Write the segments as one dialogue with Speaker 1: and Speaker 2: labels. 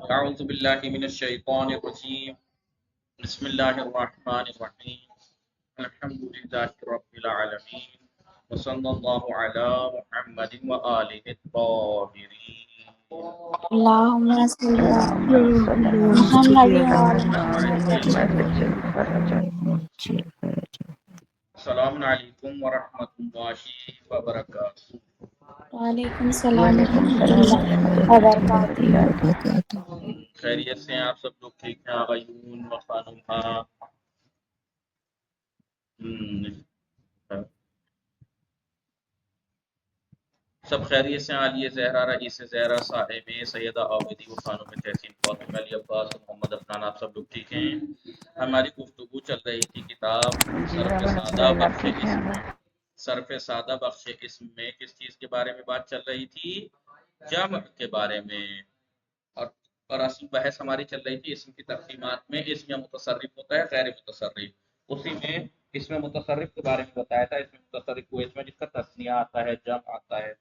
Speaker 1: أعوذ بالله من الشيطان الرجيم بسم الله الرحمن الرحيم الحمد لله رب العالمين وصلى الله على محمد وآله الطاهرين
Speaker 2: اللهم صل على
Speaker 3: اللهم صل
Speaker 2: محمد
Speaker 3: على
Speaker 2: وعلى
Speaker 3: محمد
Speaker 1: السلام عليكم ورحمة الله وبركاته.
Speaker 2: وعلیکم السلام
Speaker 3: وعلیکم
Speaker 2: ورحمۃ
Speaker 3: السلام
Speaker 2: اللہ
Speaker 3: ورحمۃ اللہ
Speaker 2: وبرکاتہ۔
Speaker 3: وبرکاتہ۔
Speaker 1: خیریت سے ہیں آپ سب لوگ؟ ٹھیک ہیں آغیون و خانم؟ ہاں سب خیریت سے؟ عالیہ زہرا، رئیس زہرا، صاحب سیدہ عابدی و خانم تحسین فاطمہ علی عباس و محمد عدنان، آپ سب لوگ ٹھیک ہیں؟ ہماری گفتگو چل رہی تھی کتاب
Speaker 3: جی
Speaker 1: صرف
Speaker 3: الحمد
Speaker 1: سادہ
Speaker 3: للہ
Speaker 1: بخش
Speaker 3: ٹھیک ہے۔
Speaker 1: اسم، صرف سادہ بخش اسم میں کس چیز کے بارے میں بات چل رہی تھی؟ جمع کے بارے میں۔ اور اصل بحث ہماری چل رہی تھی اسم کی تقسیمات میں، اسم یا متصرف ہوتا ہے غیر متصرف، اسی میں اس میں متصرف کے بارے میں بتایا تھا۔ اس میں متصرف وہ اس میں جس کا تثنیہ آتا ہے، جمع آتا ہے،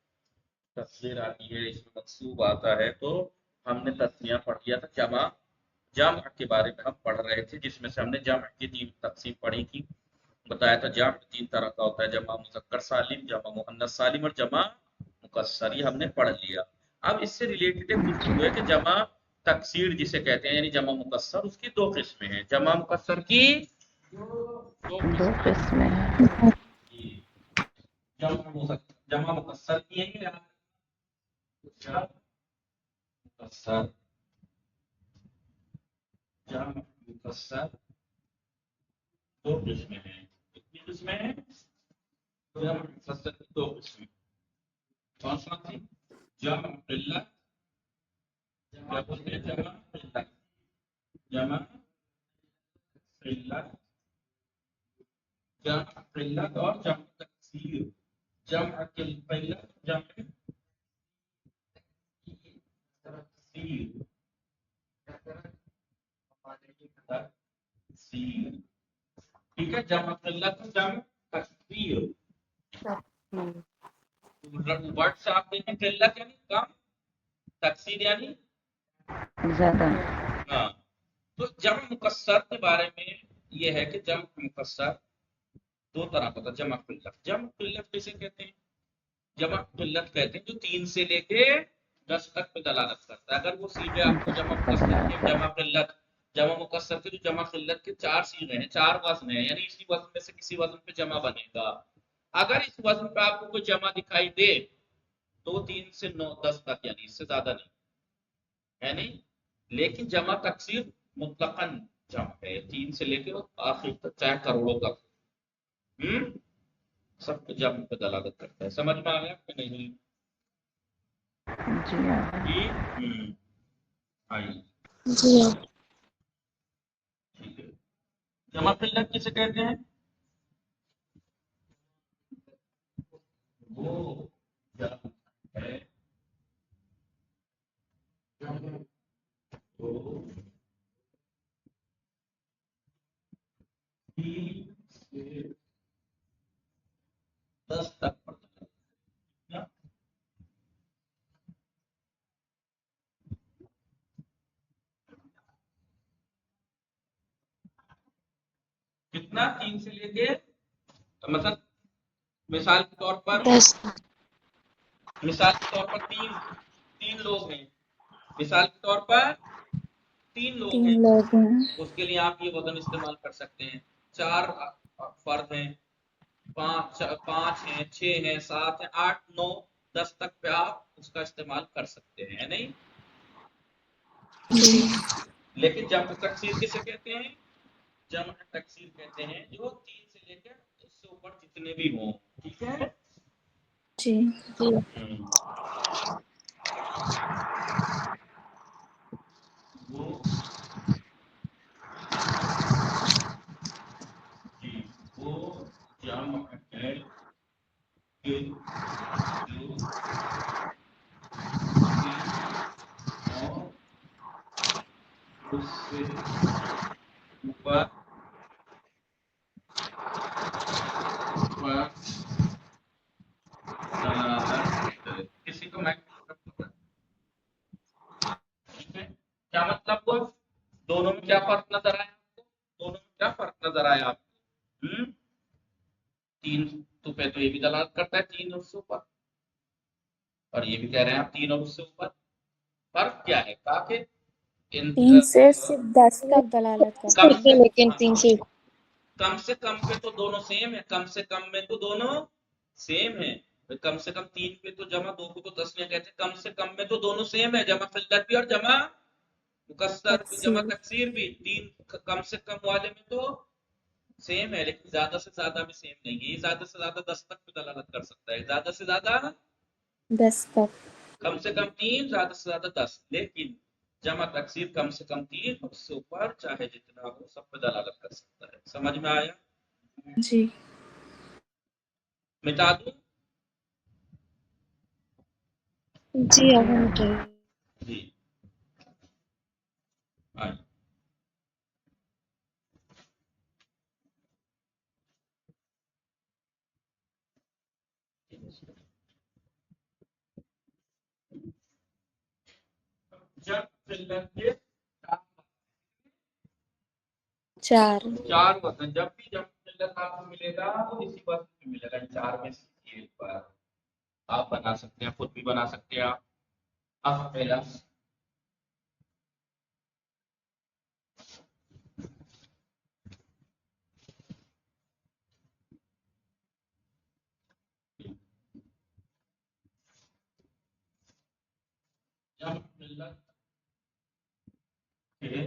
Speaker 1: تصغیر آتی ہے، اس میں منصوب آتا ہے، تو ہم نے تثنیہ پڑھ لیا تھا۔ جمع کے بارے میں ہم پڑھ رہے تھے، جس میں سے ہم نے جمع کی 3 تقسیم پڑھی تھی۔ بتایا تھا جمع 3 طرح کا ہوتا ہے، جمع مذکر سالم، جمع مؤنث سالم اور جمع مکسر، یہ ہم نے پڑھ لیا۔ اب اس سے ریلیٹڈ ایک گفتگو ہے کہ جمع تکسیر جسے کہتے ہیں، یعنی جمع مکسر، اس کی 2 قسمیں ہیں۔ جمع مکسر کی 2
Speaker 3: دو
Speaker 1: قسمیں
Speaker 3: قسمیں ہیں۔
Speaker 1: ہیں۔ جمع مکسر کی ہے یا مکسر؟ جمع مکسر 2 قسمیں ہیں۔ کتنی قسمیں ہیں؟ جمع مکسر کی 2 قسمیں۔ کون سا تھی؟ جمع قلت، کیا بولتے ہیں؟ جمع قلت، جمع قلت، جمع قلت اور جمع تکسیر۔ جمع قلت، جمع تکسیر، تکسیر، ٹھیک ہے؟ جمع قلت اور جمع تکسیر۔ ورڈ سے آپ دیکھیں، قلت یعنی کم، تکسیر یعنی
Speaker 3: زیادہ۔
Speaker 1: ہاں۔ تو جمع مکسر کے بارے میں یہ ہے کہ جمع مکسر 2 طرح کا ہوتا ہے۔ جمع قلت، جمع قلت کیسے کہتے ہیں؟ جمع قلت کہتے ہیں جو 3 سے لے کے 10 تک پہ دلالت کرتا ہے۔ اگر وہ سیغے آپ کو جمع مکسر کے، جمع قلت، جمع مکسر کے جو جمع قلت کے 4 سیغے ہیں، 4 وزن ہیں، یعنی اسی وزن میں سے کسی وزن پہ جمع بنے گا۔ اگر اس وزن پہ آپ کو کوئی جمع دکھائی دے تو 3 سے 9 10 تک، یعنی اس سے زیادہ نہیں ہے، نہیں۔ لیکن جمع تکسیر مطلقاً جمع ہے، 3 سے لے کے آخر تک، چاہے کروڑوں تک، سب کو جمع پہ دلالت کرتا ہے۔ سمجھ میں آ گیا کہ نہیں؟
Speaker 3: جی
Speaker 1: آئی،
Speaker 2: جی
Speaker 1: ٹھیک ہے۔ جمع قلت کسے کہتے ہیں؟ وہ جمع ہے تو 3 سے 10 تک پڑتا ہے۔ کتنا؟ 3 سے لے کے، مثلا مثال کے طور پر،
Speaker 2: 10
Speaker 1: تین لوگ ہیں، مثال کے طور پر 3 لوگ
Speaker 2: 3
Speaker 1: ہیں،
Speaker 2: لوگ ہیں۔
Speaker 1: اس کے لیے آپ یہ وزن استعمال کر سکتے ہیں۔ 4 فرد ہیں، 5 ہیں، 6 ہیں، 7 ہیں، 8 9 10 تک پہ آپ اس کا استعمال کر سکتے ہیں، نہیں؟
Speaker 2: جی
Speaker 1: لیکن جمع تکسیر کسے کہتے ہیں؟ جمع تکسیر کہتے ہیں جو 3 سے لے کر اس سے اوپر جتنے بھی ہوں، ٹھیک ہے؟
Speaker 2: جی
Speaker 1: وہ جمع ہے کہ جو اور اس سے اوپر دلالت کرے۔ کسی کو میں کیا مطلب ہوا؟ دونوں میں کیا فرق نظر آیا آپ کو؟ دونوں میں کیا فرق نظر آیا آپ کو؟ 3 پہ تو یہ بھی دلالت کرتا ہے 3 اور اس سے اوپر، اور یہ بھی کہہ رہے ہیں آپ 3 اور اس سے اوپر. فرق کیا ہے؟ تاکہ
Speaker 2: 3 سے صرف 10 تک دلالت کرتا ہے.
Speaker 3: لیکن 3 سے
Speaker 1: کم سے کم پہ تو دونوں سیم ہے، کم سے کم میں تو دونوں سیم ہے. کم سے کم 3 پہ تو جمع 2 کو تو تسنیہ کہتے ہیں، کم سے کم میں تو دونوں سیم ہے، جمع قلت بھی اور جمع مکسر بھی، جمع تکسیر بھی. 3 کم سے کم والے میں تو سیم ہے، لیکن زیادہ سے زیادہ بھی سیم نہیں ہے. یہ زیادہ سے زیادہ 10 تک بھی دلالت کر سکتا ہے، زیادہ سے زیادہ
Speaker 2: 10 تک.
Speaker 1: کم سے کم 3، زیادہ سے زیادہ 10. لیکن جمع تکسیر کم سے کم 3 اور اس سے اوپر چاہے جتنا ہو سب پہ دلالت کر سکتا ہے. سمجھ میں آیا؟
Speaker 2: جی.
Speaker 1: مٹا دوں؟
Speaker 3: جی اب
Speaker 1: جی آئیں. جب قلت کے
Speaker 2: 4.
Speaker 1: 4 وزن، جب بھی جب قلت آپ کو ملے گا وہ اسی وزن میں ملے گا. 4 میں سے ایک پر آپ بنا سکتے ہیں، خود بھی بنا سکتے ہیں آپ. پہلا جب قلت کے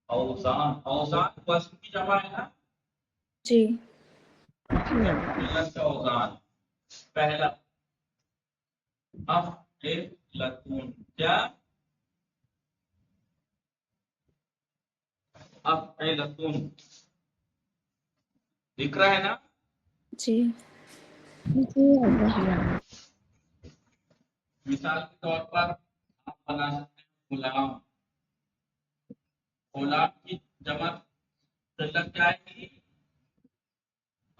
Speaker 1: اوزان، اوزان وزن کی جمع ہے نا.
Speaker 2: جی.
Speaker 1: قلت کا اوزان پہلا افعلتون، کیا؟ افعلتون دکھ رہا ہے نا؟
Speaker 2: جی.
Speaker 1: مثال کے طور پر آپ بنا سکتے ہیں غلام. غلام کی جمع قلت کیا ہے؟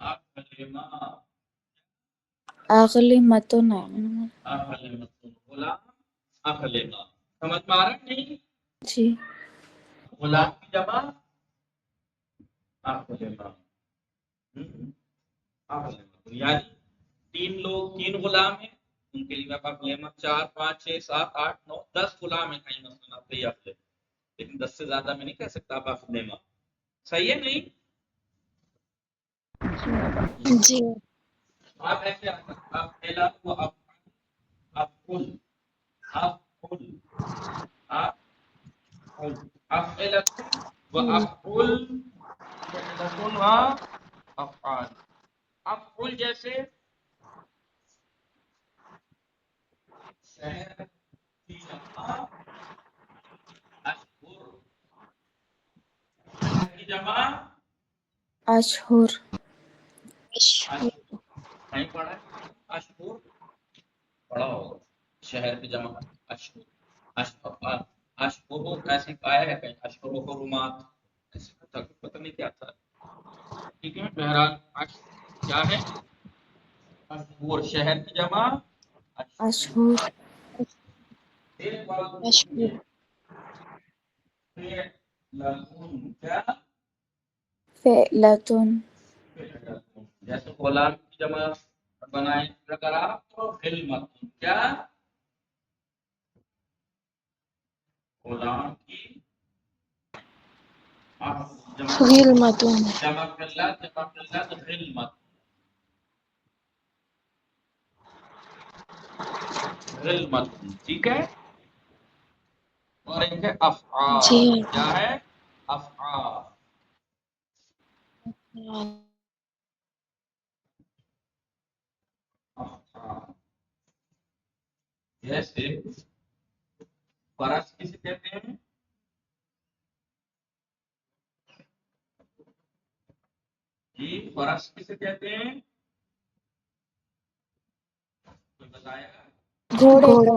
Speaker 1: اقلما.
Speaker 2: اغلمتن.
Speaker 1: اقلمتون، غلام اقلما. سمجھ میں آ رہا ہے نہیں؟
Speaker 2: جی.
Speaker 1: غلام کی جمع اقلما. یعنی 3 لوگ، 3 غلام ہیں، ان کے لیے آپ اقلما. 4 5 6 7 8 9 10 غلام ہیں کہیں مثلا آپ یہ اقلما، لیکن 10 سے زیادہ میں نہیں کہہ سکتا آپ اقلما. صحیح ہے نہیں؟
Speaker 3: جی.
Speaker 1: آپ ایسے آپ پہلا وہ افعل افعل افعل افعلتون وافعل فعلتون وافعال. افعل جیسے شہر کی جمع اشہر، شہر کی جمع
Speaker 2: اشہر.
Speaker 1: نہیں پڑھا ہے اشہر؟ پڑھا ہوگا. شہر کی جمع اشہر. اشہر ایسے آیا ہے کہیں اشہر و حرمات، ایسے پتہ نہیں کیا تھا. ٹھیک ہے، بہرحال کیا ہے؟ اشہر، شہر کی جمع
Speaker 2: اشہر.
Speaker 1: کیا؟
Speaker 2: فعلتن.
Speaker 1: جیسے غلام کی جمع بنائیں اگر آپ تو خلمتن، کیا؟ غلام کی
Speaker 3: خلمتن.
Speaker 1: جمع قلت خلمت. غلمت، ٹھیک ہے. اور ایک ہے افعال.
Speaker 3: جی.
Speaker 1: کیا ہے؟ افعال. افعال جیسے فرض کسے کہتے ہیں؟ جی فرض کسے کہتے ہیں؟ کوئی بتائے گا؟
Speaker 2: گھوڑے کو.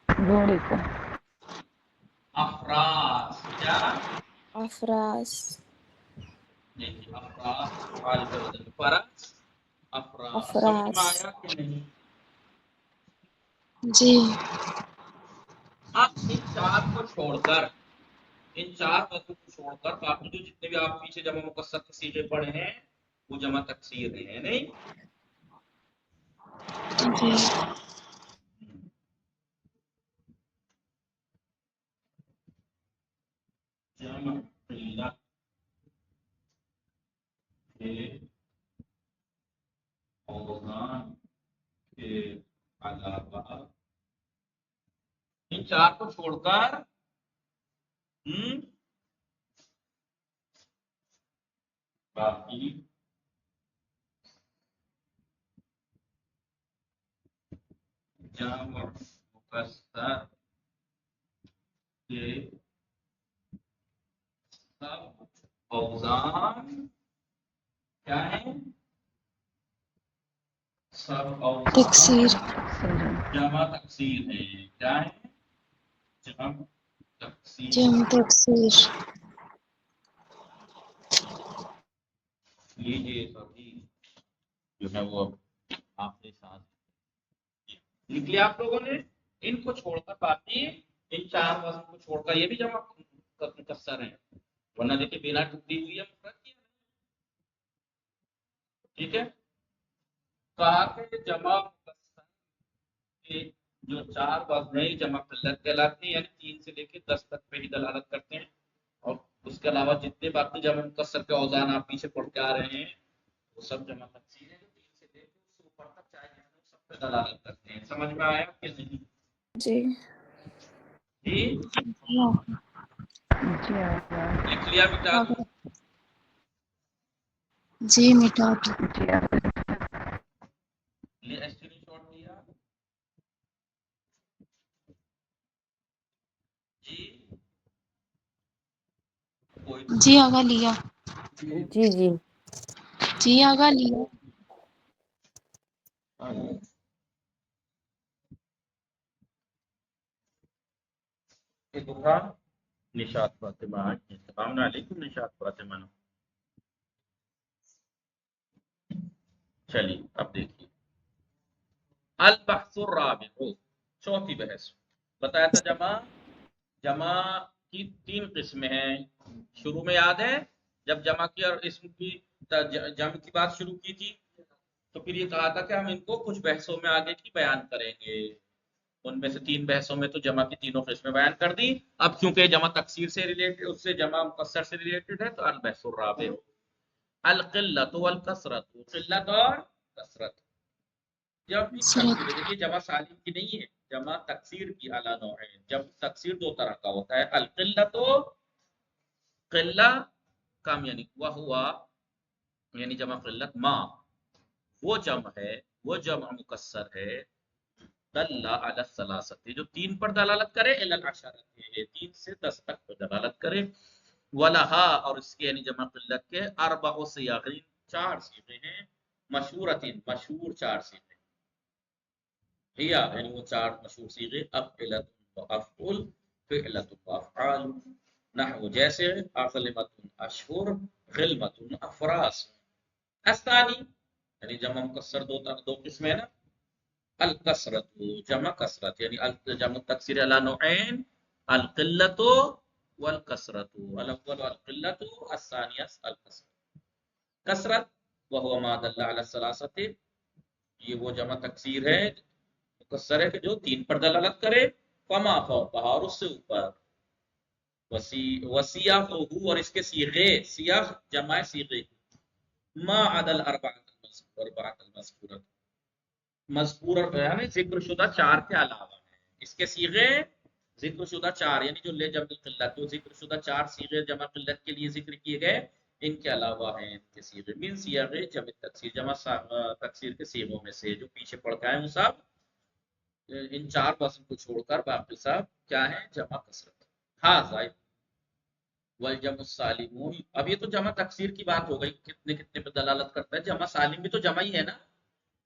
Speaker 3: گھوڑے کو.
Speaker 1: افراس، کیا؟
Speaker 2: افراس.
Speaker 1: دیکھیے افراس فعال کے وزن فرض افراس. سمجھ میں
Speaker 2: افراس.
Speaker 1: آیا کہ نہیں؟
Speaker 3: جی.
Speaker 1: اب ان 4 کو چھوڑ کر ان چار وزنوں کو چھوڑ کر باقی جو جتنے بھی آپ پیچھے جمع مکسر کے صیغے پڑھے ہیں وہ جمع تکسیر ہیں نہیں؟
Speaker 3: جی
Speaker 1: جمع قلت کے اوزان کے علاوہ ان چار کو چھوڑ کر باقی جمع مکسر کے سب اوزان کیا ہے؟ سب اوزان
Speaker 3: تکسیر
Speaker 1: جمع تکسیر ہے. کیا ہے؟ جمع تکسیر.
Speaker 3: جمع تکسیر
Speaker 1: لیجیے سبھی جو ہے وہ آخری ساتھ لکھ لیا آپ لوگوں نے. ان کو چھوڑ کر باقی ان چار وزن کو چھوڑ کر یہ بھی جمع مکسر ہیں ورنہ دیکھیے بنا ٹکڑی ہوئی ہے مفرد کی. ٹھیک ہے. کہا کہ جمع مکسر کے جو چار وزن ہیں جمع قلت کہلاتے ہیں یعنی 3 سے لے کے 10 تک پہ ہی دلالت کرتے ہیں اور اس کے علاوہ جتنے باقی جمع مکسر کے اوزان آپ پیچھے پڑھ کے آ رہے ہیں وہ سب جمع تکسیر ہیں جو 3 سے لے کے اس سے اوپر تک چاہے جتنے سب پہ دلالت کرتے ہیں. سمجھ میں آیا کہ نہیں؟
Speaker 2: جی
Speaker 1: جی لکھ لیا بیٹا.
Speaker 3: جی مٹا دو
Speaker 1: اسکرین شاٹ لیا. جی کوئی
Speaker 3: جی آگا لیا
Speaker 2: جی جی
Speaker 3: جی آگا لیا
Speaker 1: نشاط فاطمہ السلام علیکم. نشاط فاطمہ چلیے اب دیکھیے البحث الرابع چوتھی بحث. بتایا تھا جمع کی 3 قسمیں ہیں. شروع میں یاد ہے جب جمع کی اور اسم کی جمع کی بات شروع کی تھی تو پھر یہ کہا تھا کہ ہم ان کو کچھ بحثوں میں آگے کی بیان کریں گے. ان میں سے 3 بحثوں میں تو جمع کی تینوں قسمیں بیان کر دی. اب کیونکہ جمع تکسیر سے ریلیٹڈ اس سے جمع مکسر سے ریلیٹڈ ہے تو البحث الرابع القلۃ والکثرۃ. قلت اور کثرت جب بھی تکسیر ہے دیکھیے جمع سالم کی نہیں ہے جمع تکسیر کی اعلیٰ نوع ہے. جب تکسیر 2 طرح کا ہوتا ہے القلۃ قلہ کم یعنی وہوا یعنی جمع قلت ما وہ جمع ہے وہ جمع مکسر ہے دل علی الثلاثۃ جو 3 پر دلالت کرے الی العشرۃ 3 سے 10 تک پر دلالت کرے. ولہا اور اس کے یعنی جمع قلت کے 4 صیغ 4 صیغے ہیں مشہورتین مشہور 4 صیغے یعنی وہ 4 مشہور صیغے افعلۃ وافعل فعلۃ وافعال نحو جیسے اقلمۃ اشہر غلمۃ افراس. الثانی یعنی جمع مکسر 2 قسم ہے نا. الکثرت جمع کثرت یعنی جمع تکسیر علی نوعین القلۃ والکثرت. الاول القلۃ الثانیہ الکثرت. کثرت وهو ما دل علی الثلاثۃ یہ وہ جمع تکسیر ہے مکسر ہے کہ جو 3 پر دلالت کرے فما فوقها اور اس سے اوپر وسیاقہ اور اس کے صیغے سیاق جمع صیغے ما عدل اربعۃ المذکورۃ مذکور یعنی ذکر شدہ 4 کے علاوہ ہیں. اس کے صیغے ذکر شدہ 4 یعنی جو لے جمع قلت جو ذکر شدہ 4 صیغے جمع قلت کے لیے ذکر کیے گئے ان کے علاوہ ہیں ان کے صیغے من صیغ جمع تکسیر جمع تکسیر کے صیغوں میں سے جو پیچھے پڑھ کے آئے ہیں سب ان 4 وزن کو چھوڑ کر باقی سب کیا ہیں جمع کثرت. ہاں زائد والجمع السالم اب یہ تو جمع تکسیر کی بات ہو گئی کتنے کتنے پہ دلالت کرتا ہے. جمع سالم بھی تو جمع ہی ہے نا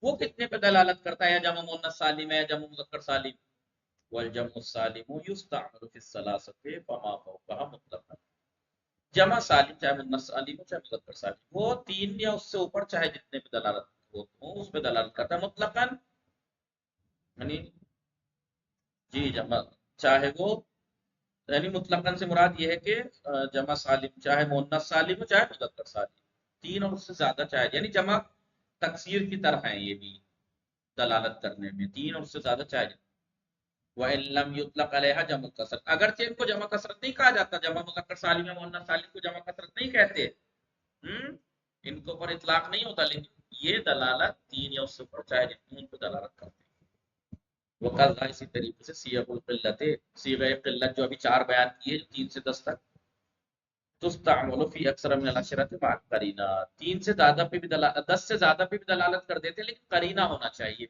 Speaker 1: وہ کتنے پہ دلالت کرتا ہے جمع مؤنث سالم ہے جمع مذکر سالم. والجمع السالم یستعمل فی الثلاثۃ فما فوقها مطلقا. جمع سالم چاہے مؤنث سالم ہو چاہے مذکر سالم وہ 3 یا اس سے اوپر چاہے جتنے پہ دلالت ہو اس پہ دلالت کرتا ہے مطلقاً یعنی جی جمع چاہے وہ یعنی مطلقاً سے مراد یہ ہے کہ جمع سالم چاہے مؤنث سالم ہو چاہے مذکر سالم، تین اور اس سے زیادہ چاہے، یعنی جمع تکسیر کی طرح ہیں یہ بھی دلالت کرنے میں، تین اور اس سے زیادہ چاہے۔ وَإِن لَّمْ يُطْلَقْ عَلَيْهَا جمع کثرت، اگرچہ ان کو جمع کثرت نہیں کہا جاتا، جمع مذکر سالم یا مؤنث سالم کو جمع کثرت نہیں کہتے، ان کو پر اطلاق نہیں ہوتا، لیکن یہ دلالت تین یا اس سے اوپر چاہے جتنی ان کو دلالت کرتے ہیں۔ وقت اسی طریقے سے سیغ القلت، سیغہ قلت جو ابھی چار بیان کی ہے، جو 3 سے 10 تک، تستعمل فی اکثر من الاشرۃ مع قرینہ، 3 سے زیادہ پہ بھی دلالت، 10 سے زیادہ پہ بھی دلالت کر دیتے ہیں، لیکن قرینہ ہونا چاہیے۔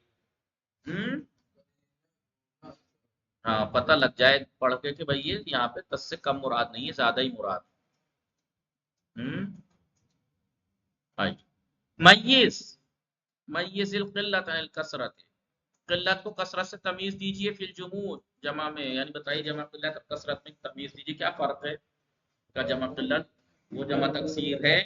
Speaker 1: ہاں پتہ لگ جائے پڑھ کے کہ بھئی یہ یہاں پہ 10 سے کم مراد نہیں ہے، زیادہ ہی مراد۔ میز، میز القلت عن الکثرت، قلت کو کثرت سے تمیز دیجئے فی الجموع، جمع میں، یعنی بتائیے جمع قلت اور کثرت میں تمیز دیجئے، کیا فرق ہے؟ کا جمع قلت وہ جمع تکسیر ہے،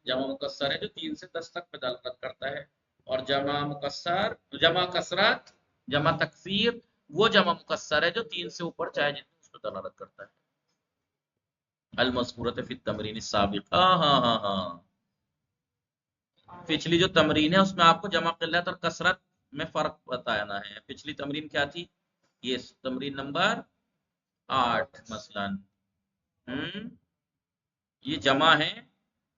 Speaker 1: جمع مکسر ہے جو 3 سے 10 تک پہ دلالت کرتا ہے، اور جمع مکسر، جمع کثرت، جمع تکسیر وہ جمع مکسر ہے جو 3 سے اوپر چاہے جتنے اس پہ دلالت کرتا ہے۔ المذکورۃ فی التمرین السابق، ہاں پچھلی جو تمرین ہے اس میں آپ کو جمع قلت اور کثرت میں فرق بتانا ہے۔ پچھلی تمرین کیا تھی؟ یہ تمرین نمبر 8 مثلا، یہ جمع ہے،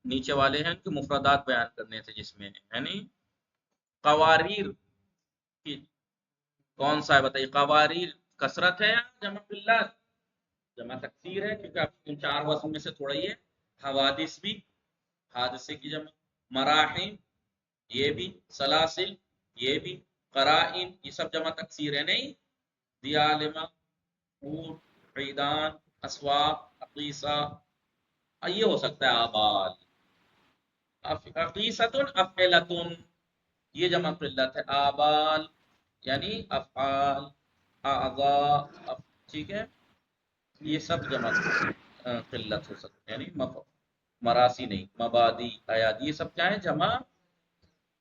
Speaker 1: نیچے والے ہیں ان کے مفردات بیان کرنے سے، جس میں یعنی قواریر کی کون سا ہے بتائیے؟ قواریر کثرت ہے یا جمع قلت؟ جمع تکثیر ہے، کیونکہ آپ ان 4 وزن میں سے تھوڑا ہی ہے۔ حوادث بھی، حادثے کی جمع، مراحم یہ بھی، سلاسل یہ بھی، قرائن یہ سب جمع تکثیر ہے نہیں؟ دیالمہ، اونٹ، عیدان، اسواق، عقیصہ، یہ ہو سکتا ہے آبال، عقیصۃ افعلۃ یہ جمع قلت ہے، آبال یعنی افعال، اعضاء، ٹھیک ہے، یہ سب جمع قلت ہو سکتے ہیں، یعنی مراسی نہیں، مبادی، ایادی، یہ سب کیا ہے؟ جمع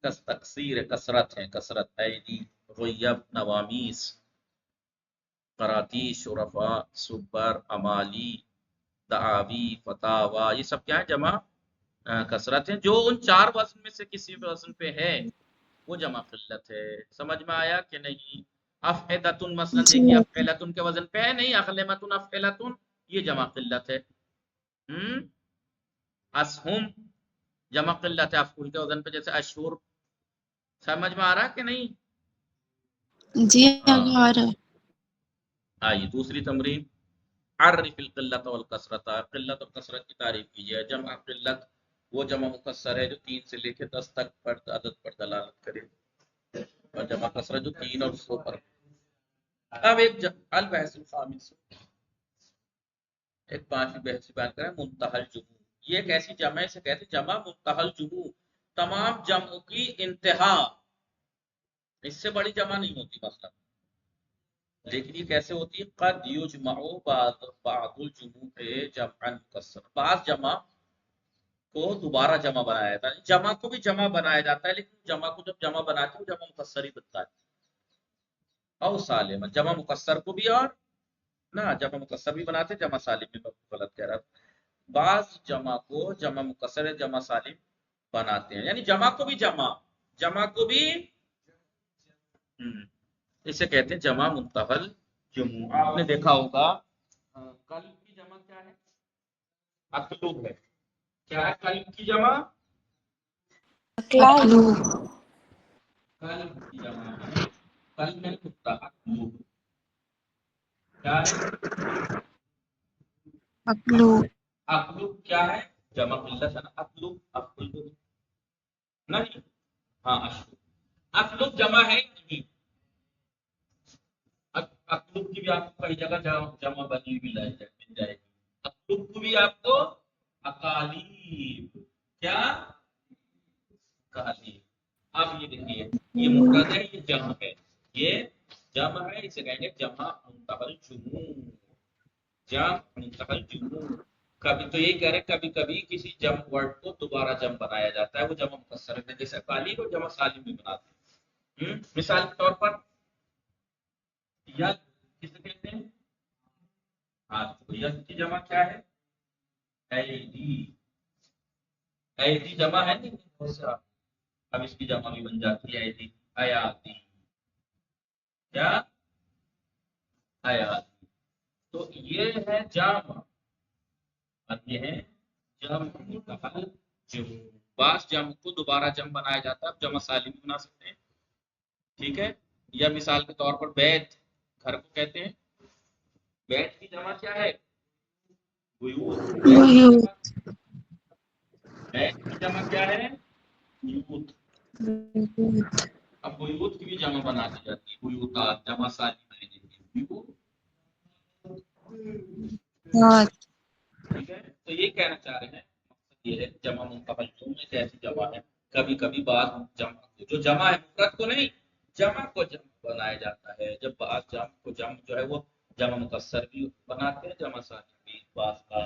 Speaker 1: تکسیر، کثرت ہے، کثرت، ایدی، غیب، نوامیس، قراتی، شرفاء، صبر، امالی، دعاوی، فتاوا، یہ سب کیا ہے؟ جمع کثرت ہے، جو ان 4 وزن میں سے کسی وزن پہ ہے وہ جمع قلت ہے۔ سمجھ میں آیا کہ نہیں؟ افعدتن مثلا
Speaker 3: جی
Speaker 1: دیکھیے، افعلتن کے وزن پہ ہے نہیں، اخلمتن، افعلتن یہ جمع قلت ہے۔ اسہم جمع قلت ہے، افعول کے وزن پہ، جیسے اشہر۔ سمجھ میں آ رہا ہے کہ نہیں؟
Speaker 3: جی
Speaker 1: ہاں
Speaker 3: آ رہا ہے۔
Speaker 1: آئیے دوسری تمرین، عرف القلت والکثرت، قلت اور کثرت کی تعریف کیجیے۔ جمع قلت وہ جمع مکسر ہے جو 3 سے لے کے 10 تک پر عدد پر دلالت کرے، اور جمع کثرت جو 3 اور اس سے اوپر۔ اب ایک البحث الخامس، ایک 5ویں بحث بیان کریں، منتہی الجموع، یہ ایک ایسی جمع ہے، اسے کہتے ہیں جمع منتہی الجموع، تمام جمعوں کی انتہا، اس سے بڑی جمع نہیں ہوتی مثلا، لیکن یہ کیسے ہوتی ہے؟ قد یجمع بعض الجموع جمعا مکسرا، بعض جمع کو دوبارہ جمع بنایا جاتا ہے، جمع کو بھی جمع بنایا جاتا ہے، لیکن جمع کو جب جمع بناتے ہیں وہ جمع مکسر ہی بنتا ہے۔ او سالم، جمع مکسر کو بھی، اور نہ جمع مکسر بھی بناتے، جمع سالم بھی، غلط کہہ رہا تھا، بعض جمع کو جمع مکسر جمع سالم بناتے ہیں، یعنی جمع کو بھی جمع کو بھی اسے کہتے ہیں جمع منتہی الجموع۔ آپ نے دیکھا ہوگا قلب کی جمع کیا ہے؟ اقلب ہے، کیا ہے قلب کی جمع؟
Speaker 2: اقلاب،
Speaker 3: اقلوب،
Speaker 1: قلب کی جمع ہے، قلب میں کتا، اقلب کیا ہے؟
Speaker 3: اقلوب،
Speaker 1: اقلب کیا ہے؟ جمع قلت ہے نا، اقلب، اقلب نہیں، ہاں اشلب، اقلب جمع ہے نہیں، اقلب کی بھی آپ کو کئی جگہ جمع بنی بھی مل جائے گی، اقلب کو بھی آپ کو اقالیب، کیا؟ اقالیب۔ اب یہ دیکھیے، یہ مفرد ہے، یہ جمع ہے، یہ جمع ہے، اسے کہیں گے جمع منتہی الجموع، جمع منتہی الجموع۔ کبھی تو یہی کہہ رہے ہیں، کبھی کبھی کسی جمع ورڈ کو دوبارہ جمع بنایا جاتا ہے، وہ جمع مکسر ہے، جیسے اقالیب کو جمع سالم بھی بناتے ہیں۔ مثال کے طور پر ید کسے کہتے ہیں؟ ہاتھ کو. ید کی جمع کیا ہے؟ ایدی. ایدی جمع ہے نہیں، اب اس کی جمع بھی بن جاتی ہے ایدی. ایادی. کیا؟ ایادی. تو یہ ہے جمع اور یہ ہے جمع منتقل جمع. بعض جمع کو دوبارہ جمع بنایا جاتا ہے، اب جمع سالم بھی بنا سکتے ہیں. ٹھیک ہے. یا مثال کے طور پر بیت، گھر کو کہتے ہیں. بیت کی جمع کیا ہے؟ بیوت. بیت کی جمع کیا ہے؟ بیوت. اب بیوت کی بھی جمع بنا دی جاتی ہے، بیوتات. جمع سالم ہے بیوت. ٹھیک ہے. تو یہ کہنا چاہ رہے ہیں، مقصد یہ ہے جمع منتقل جمع ایک ایسی جمع ہے، کبھی کبھی بعض جمع کو، جو جمع ہے مفرد کو نہیں، جمع کو جمع بنایا جاتا ہے. جب بعض جمع کو جمع جو ہے وہ جمع مکسر بھی بناتے ہیں، جمع سالم بھی بعض کا،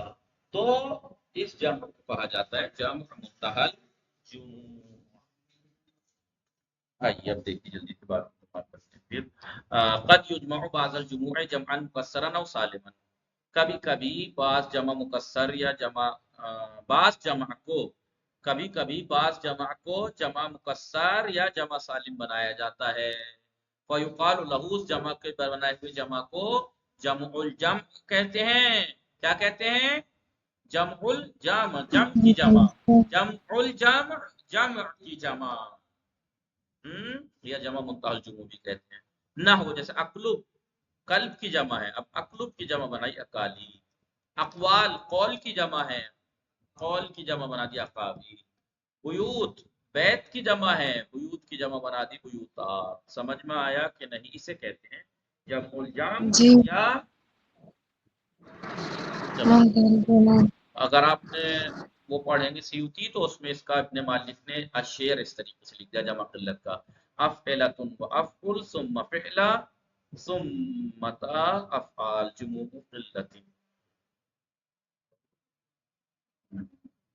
Speaker 1: تو اس جمع کو کہا جاتا ہے جمع منتقل جمع. آئیے اب دیکھیے جلدی سے بات کرتے ہیں. پھر قد یجمع بعض الجموع جمعا مکسرا او سالما. کبھی کبھی بعض جمع مکسر یا بعض جمع کو، کبھی کبھی بعض جمع کو جمع مکسر یا جمع سالم بنایا جاتا ہے. فیقال له، اس جمع کے بنائے ہوئے جمع کو جمع الجمع کہتے ہیں. کیا کہتے ہیں؟ جمع الجمع، جمع کی جمع. جمع الجمع، جمع کی جمع. یا جمع منتقل جمع بھی کہتے ہیں. نہ ہو جیسے اقلب، قلب کی جمع ہے، اب اقلب کی جمع بنائی اقالی. اقوال، قول کی جمع ہے، قول کی جمع بنا دی اقاوی. بیوت، بیت کی جمع ہے، بیوت کی جمع بنا دی بیوتات. سمجھ میں آیا کہ نہیں؟ اسے کہتے ہیں جمع الجمع
Speaker 3: جی.
Speaker 1: یا جمع. اگر آپ نے وہ پڑھیں گے سیوطی تو اس میں اس کا ابن مالک نے الشعر اس طریقے سے لکھ دیا جمع قلت کا. افعلۃ و افعل ثم فعلا ثم تا افعال جمع قلت.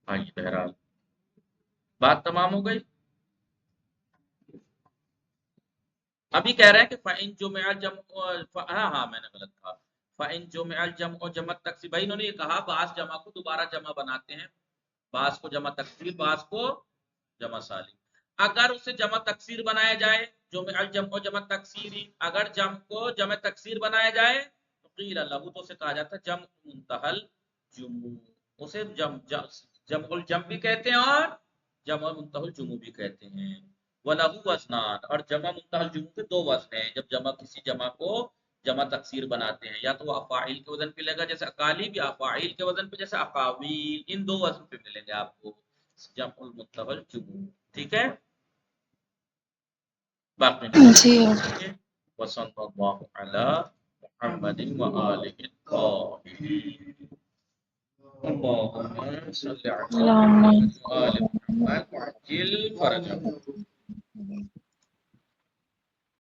Speaker 1: آئیے بہرحال بات تمام ہو گئی. ابھی کہہ رہے ہیں کہ فَإِن جُمِعَ الْجَمْعُ، ہاں میں نے غلط کہا. فَإِن جُمِعَ الْجَمْعُ جمع تکسیر، بھائی انہوں نے یہ کہا بعض جمع کو دوبارہ جمع بناتے ہیں، بعض کو جمع تکسیر، بعض کو جمع سالم. اگر اسے جمع تکسیر بنایا جائے، جمع الجمع جمع تکسیری، اگر جمع کو جمع تکسیر بنایا جائے تو قیل لہو، تو اسے کہا جاتا ہے جمع منتقل جمع. اسے جمع الجمع بھی کہتے ہیں اور جمع منتقل جمع بھی کہتے ہیں. وَلَهُ وزنان، اور جمع منتقل جمع کے دو وزن ہیں. جب جمع کسی جمع کو جمع تکسیر بناتے ہیں، یا تو وہ افاعیل کے وزن پہ لے گا جیسے اقالیب، یا افاعیل کے وزن پہ جیسے اقاویل. ان دو وزن پہ ملیں گے آپ کو جمع المنتقل جمع. ٹھیک ہے. باقی
Speaker 3: جی.
Speaker 1: وصلی اللہ علی محمد وآلہ الطاہرین. اللهم صل على محمد وآل محمد وعجل فرجهم.